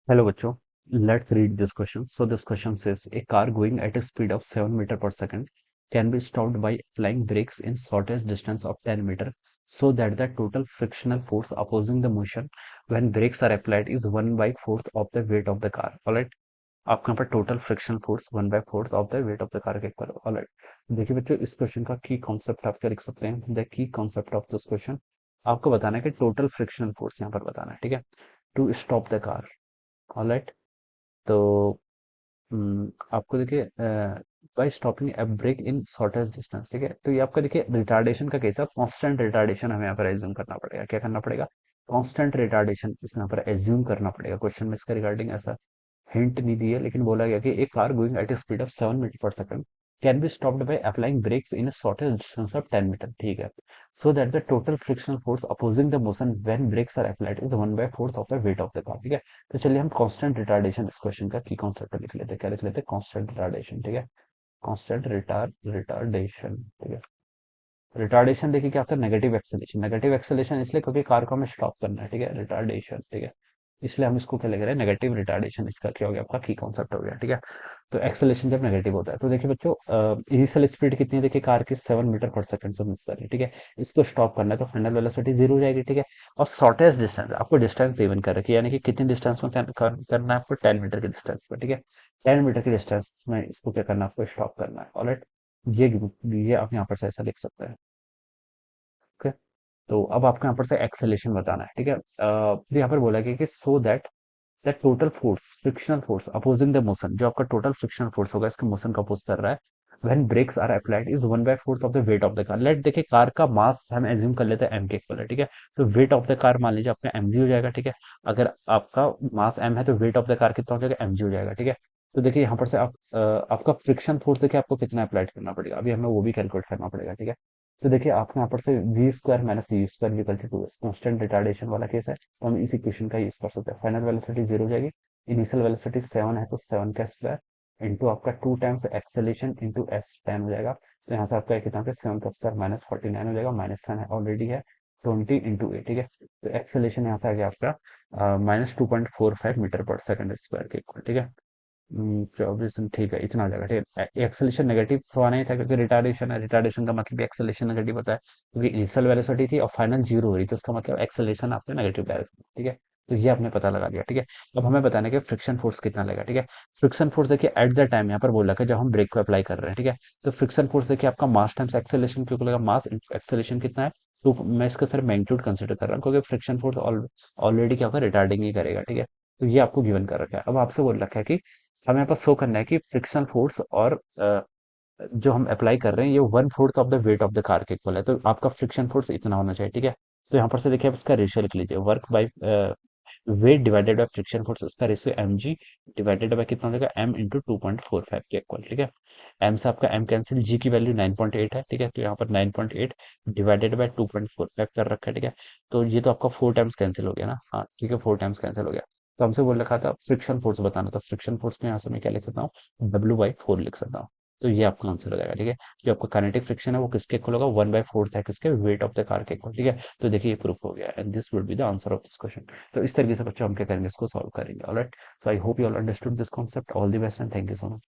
Hello, bachcho. Let's read this question. So this question says a car going at a speed of 7 meter per second can be stopped by applying brakes in shortest distance of 10 meter so that the total frictional force opposing the motion when brakes are applied is 1 by 4th of the weight of the car. All right. आपके यहाँ पर total friction force 1 by 4th of the weight of the car के equal. All right. देखिए बच्चों, इस question का की concept आप क्या लिख सकते हैं। The key concept of this question आपको बताना है कि टोटल फ्रिक्शनल फोर्स यहाँ पर बताना है। ठीक है, to stop the car. All right. तो आपको देखिए by stopping a brake in shortest distance. ठीक है, तो ये आपका देखिए रिटार्डेशन का केस है। कांस्टेंट रिटार्डेशन हमें यहाँ पर एज्यूम करना पड़ेगा। क्या करना पड़ेगा? कांस्टेंट रिटार्डेशन इसमें यहाँ पर एज्यूम करना पड़ेगा। क्वेश्चन में इसका रिगार्डिंग ऐसा हिंट नहीं दी है, लेकिन बोला गया कि एक car going at speed of 7 metre per second can be stopped by applying brakes in shortest distance of 10 metre. ठीक है, so that the total frictional force opposing the motion when brakes are applied is 1 by 4th of the weight of the car। ठीक है, तो चलिए हम constant retardation इस question का की कॉन्सेप्ट लिख लेते हैं। क्या लिख लेते हैं? Constant retardation. ठीक है, कांस्टेंट रिटार्डेशन। ठीक है, रिटार्डेशन देखिए क्या होता है? Negative acceleration. नेगेटिव एक्सेलेरेशन इसलिए क्योंकि कार को हमें स्टॉप करना है। ठीक है, रिटार्डेशन। ठीक है, इसलिए हम इसको क्या लिख रहे हैं? Negative retardation. इसका क्या हो गया? आपका की कॉन्सेप्ट हो गया। ठीक है, तो एक्सेलेरेशन जब नेगेटिव होता है तो देखिए बच्चों, इनिशियल स्पीड कितनी है? देखिए कार की 7 मीटर पर सेकंड से मूव कर रही है। ठीक है, इसको स्टॉप करना है तो फाइनल वेलोसिटी जीरो हो जाएगी। ठीक है, और शॉर्टेस्ट डिस्टेंस आपको डिस्टेंस गिवन कर रखी है, यानी कि कितनी डिस्टेंस में करना है आपको? 10 मीटर की डिस्टेंस में। ठीक है, 10 मीटर की डिस्टेंस में इसको क्या करना है? आपको स्टॉप करना है। ऑलराइट, ये ये आप यहाँ पर से ऐसा लिख सकते हैं। ओके, तो अब आपको यहाँ पर से एक्सेलेरेशन बताना है। ठीक है, फिर यहाँ पर बोला गया कि so that the total force frictional force opposing the motion, जो आपका टोटल फ्रिक्शनल फोर्स होगा इसके मोशन का अपोज कर रहा है, when brakes are applied is 1 by 4th of the weight of the car. Let देखिए कार का मास हम एज्यूम कर लेते हैं एम के इक्वल है। ठीक है, तो वेट ऑफ द कार मान लीजिए आपका एम जी हो जाएगा। ठीक है, अगर आपका मास एम है तो वेट ऑफ द कार कितना हो जाएगा? एम जी हो जाएगा। ठीक है, तो देखिए यहाँ पर से आपका फ्रिक्शन फोर्स देखिए आपको कितना अप्लाइड करना पड़ेगा, अभी हमें वो भी कैलकुलेट करना पड़ेगा। ठीक है, तो देखिए आपको यहाँ पर से v square minus v square equal to constant retardation वाला केस है, तो हम इस इक्वेशन का यूज कर सकते हैं। फाइनल वेलोसिटी जीरो हो जाएगी। इनिशियल वेलोसिटी 7 है तो 7 का स्क्वायर इंटू आपका 2 टाइम्स एक्सेलेरेशन इंटू एस 10 हो जाएगा। तो यहाँ से आपका कितना पे 7 का स्क्वायर माइनस 49 हो जाएगा। माइनस साइन ऑलरेडी है 20 इंटू ए। ठीक है, तो एक्सेलेरेशन यहाँ से आ गया आपका minus 2.45 metre per second square के इक्वल। ठीक है, 24 ठीक है, इतना आ जाएगा। ठीक है, एक्सेलेरेशन नेगेटिव तो आना ही था क्योंकि रिटार्डेशन है। रिटार्डेशन का मतलब एक्सेलेरेशन नेगेटिव होता है क्योंकि इनिशियल वेलोसिटी थी और फाइनल जीरो हो रही, तो उसका मतलब एक्सेलेरेशन आपने नेगेटिव डायरेक्शन। ठीक है, तो ये आपने पता लगा लिया। ठीक है, अब हमें बताना है कि फ्रिक्शन फोर्स कितना लगेगा। ठीक है, फ्रिक्शन फोर्स देखिए एट द टाइम यहाँ पर बोला कि जब हम ब्रेक को अप्लाई कर रहे हैं। ठीक है, तो फ्रिक्शन फोर्स देखिए आपका मास टाइम्स एक्सेलेरेशन क्यों लगेगा? मास एक्सेलेरेशन कितना है? तो मैं इसका सर मैग्नीट्यूड कंसिडर कर रहा हूँ क्योंकि फ्रिक्शन फोर्स ऑलरेडी क्या होगा? रिटार्डिंग ही करेगा। ठीक है, तो ये आपको गिवन कर रखा है। अब आपसे बोल रखा है कि हमें यहाँ पर शो करना है कि फ्रिक्शन फोर्स और जो हम अप्लाई कर रहे हैं ये 1/4 of the weight of the car के इक्वल है, तो आपका फ्रिक्शन फोर्स इतना होना चाहिए। ठीक है, तो यहाँ पर से देखिए आप इसका रेशियो लिख लीजिए, work by weight divided by friction force, इसका ratio m g divided by कितना हो जाएगा? एम इंटू 2.45 के इक्वल। ठीक है, एम से आपका एम कैंसिल, जी की वैल्यू 9.8 है। ठीक है, तो यहाँ पर 9.8 डिवाइडेड बाय 2.45 कर रखा है। ठीक है, तो ये तो आपका 4 टाइम्स कैंसिल हो गया ना। हाँ ठीक है, 4 टाइम्स कैंसिल हो गया। तो हमसे बोल रखा था फ्रिक्शन फोर्स बताना, तो फ्रिक्शन फोर्स में यहाँ से मैं क्या लिख सकता हूँ? W/4 लिख सकता हूँ। तो ये आपका आंसर हो जाएगा। ठीक है, जो आपका काइनेटिक फ्रिक्शन है वो किसके इक्वल होगा? 1/4 है किसके? वेट ऑफ द कार के इक्वल। ठीक है, तो देखिए ये प्रूफ हो गया and this would be the answer of this question. तो इस तरीके से बच्चों हम क्या करेंगे? इसको सॉल्व करेंगे। Alright, so I hope you all understood this concept. All the best and thank you so much.